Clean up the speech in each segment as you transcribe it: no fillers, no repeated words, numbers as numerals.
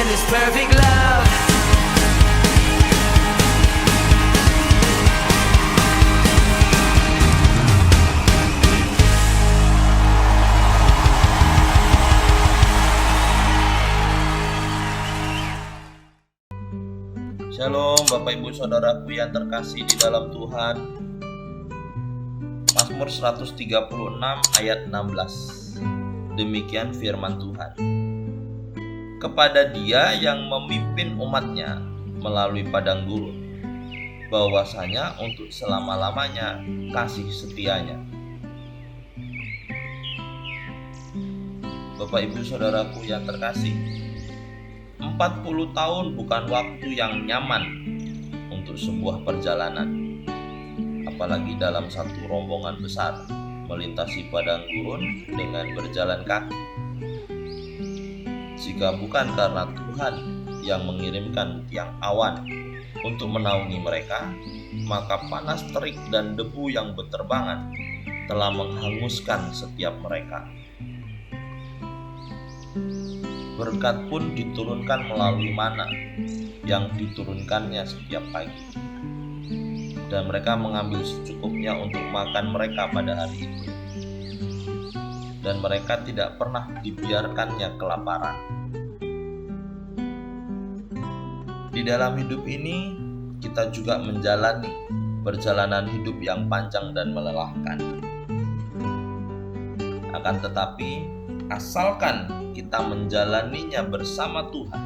this perfect love. Shalom Bapak Ibu Saudaraku yang terkasih di dalam Tuhan. Mazmur 136 ayat 16. Demikian firman Tuhan. Kepada Dia yang memimpin umatnya melalui padang gurun, bahwasanya untuk selama-lamanya kasih setianya. Bapak Ibu Saudaraku yang terkasih, 40 tahun bukan waktu yang nyaman untuk sebuah perjalanan, apalagi dalam satu rombongan besar melintasi padang gurun dengan berjalan kaki. Jika bukan karena Tuhan yang mengirimkan tiang awan untuk menaungi mereka, maka panas terik dan debu yang berterbangan telah menghanguskan setiap mereka. Berkat pun diturunkan melalui mana yang diturunkannya setiap pagi, dan mereka mengambil secukupnya untuk makan mereka pada hari itu, dan mereka tidak pernah dibiarkannya kelaparan. Di dalam hidup ini kita juga menjalani perjalanan hidup yang panjang dan melelahkan. Akan tetapi, asalkan kita menjalaninya bersama Tuhan,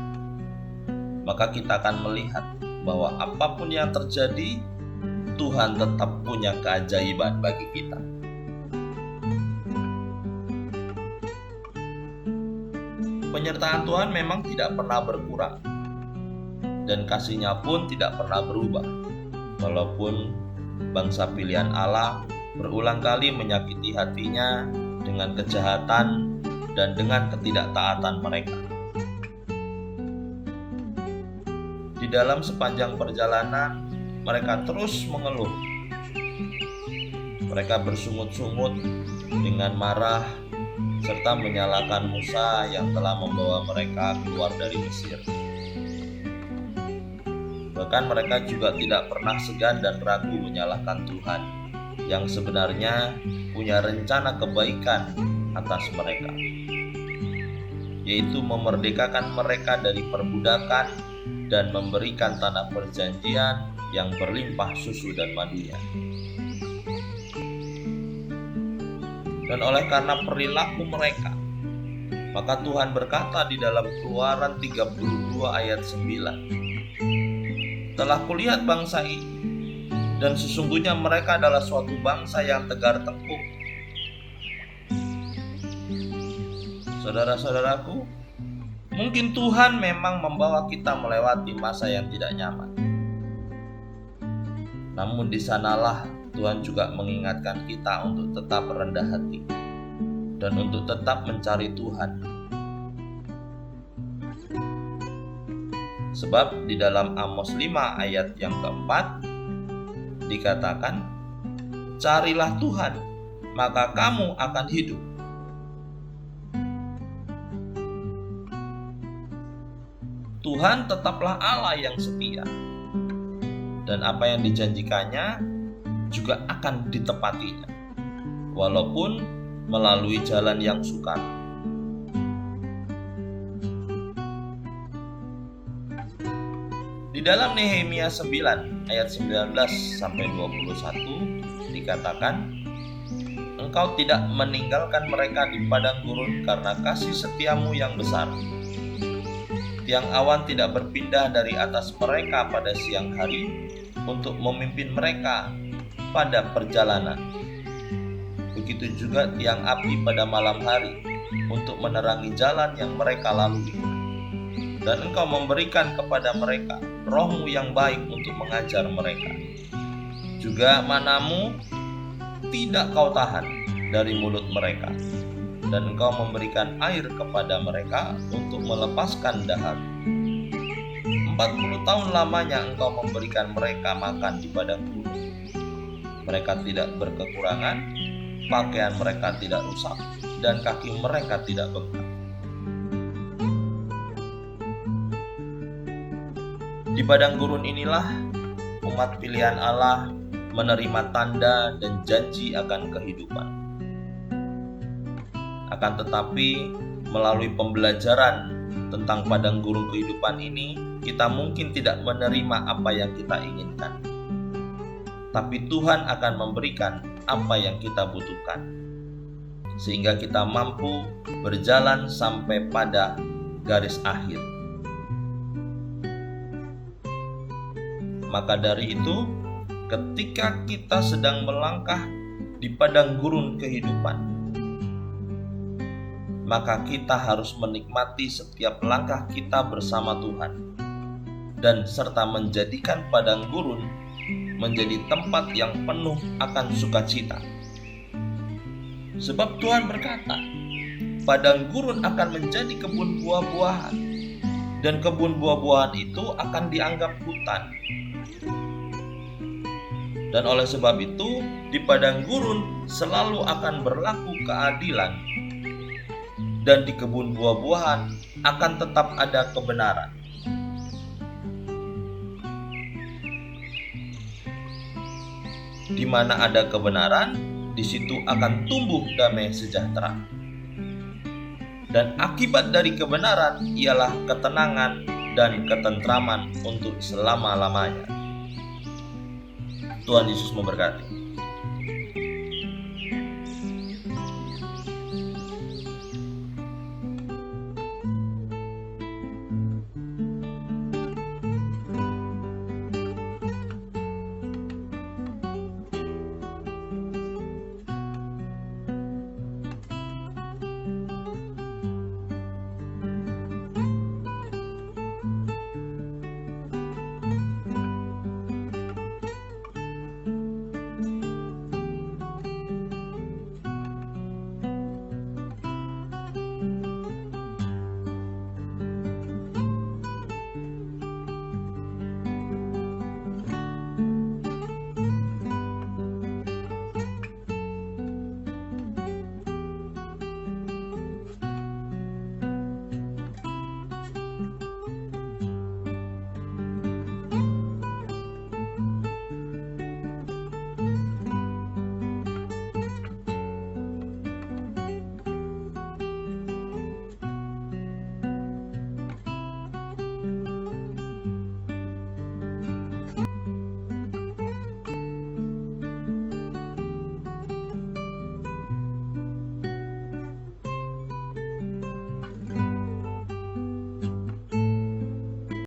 maka kita akan melihat bahwa apapun yang terjadi, Tuhan tetap punya keajaiban bagi kita. Penyertaan Tuhan memang tidak pernah berkurang, dan kasih-Nya pun tidak pernah berubah. Walaupun bangsa pilihan Allah berulang kali menyakiti hatinya dengan kejahatan dan dengan ketidaktaatan mereka. Di dalam sepanjang perjalanan, mereka terus mengeluh. Mereka bersungut-sungut dengan marah serta menyalahkan Musa yang telah membawa mereka keluar dari Mesir. Bahkan mereka juga tidak pernah segan dan ragu menyalahkan Tuhan yang sebenarnya punya rencana kebaikan atas mereka, yaitu memerdekakan mereka dari perbudakan dan memberikan tanah perjanjian yang berlimpah susu dan madunya. Dan oleh karena perilaku mereka, maka Tuhan berkata di dalam Keluaran 32 ayat 9, "Telah kulihat bangsa ini, dan sesungguhnya mereka adalah suatu bangsa yang tegar tengkuk." Saudara-saudaraku, mungkin Tuhan memang membawa kita melewati masa yang tidak nyaman. Namun di sanalah Tuhan juga mengingatkan kita untuk tetap rendah hati dan untuk tetap mencari Tuhan. Sebab di dalam Amos 5 ayat yang keempat dikatakan, "Carilah Tuhan, maka kamu akan hidup." Tuhan tetaplah Allah yang setia, dan apa yang dijanjikannya juga akan ditepatinya, walaupun melalui jalan yang sukar. Di dalam Nehemia 9 ayat 19-21 dikatakan, "Engkau tidak meninggalkan mereka di padang gurun karena kasih setiamu yang besar. Tiang awan tidak berpindah dari atas mereka pada siang hari untuk memimpin mereka pada perjalanan. Begitu juga tiang api pada malam hari untuk menerangi jalan yang mereka lalui. Dan Engkau memberikan kepada mereka Roh-Mu yang baik untuk mengajar mereka. Juga manamu tidak Kau tahan dari mulut mereka. Dan Engkau memberikan air kepada mereka untuk melepaskan dahaga. 40 tahun lamanya Engkau memberikan mereka makan di padang gurun. Mereka tidak berkekurangan, pakaian mereka tidak rusak, dan kaki mereka tidak bengkak. Di padang gurun inilah umat pilihan Allah menerima tanda dan janji akan kehidupan. Akan tetapi, melalui pembelajaran tentang padang gurun kehidupan ini, kita mungkin tidak menerima apa yang kita inginkan. Tapi Tuhan akan memberikan apa yang kita butuhkan, sehingga kita mampu berjalan sampai pada garis akhir. Maka dari itu, ketika kita sedang melangkah di padang gurun kehidupan, maka kita harus menikmati setiap langkah kita bersama Tuhan, dan serta menjadikan padang gurun menjadi tempat yang penuh akan sukacita. Sebab Tuhan berkata, padang gurun akan menjadi kebun buah-buahan, dan kebun buah-buahan itu akan dianggap hutan. Dan oleh sebab itu, di padang gurun selalu akan berlaku keadilan, dan di kebun buah-buahan akan tetap ada kebenaran. Di mana ada kebenaran, di situ akan tumbuh damai sejahtera. Dan akibat dari kebenaran ialah ketenangan dan ketentraman untuk selama-lamanya. Tuhan Yesus memberkati.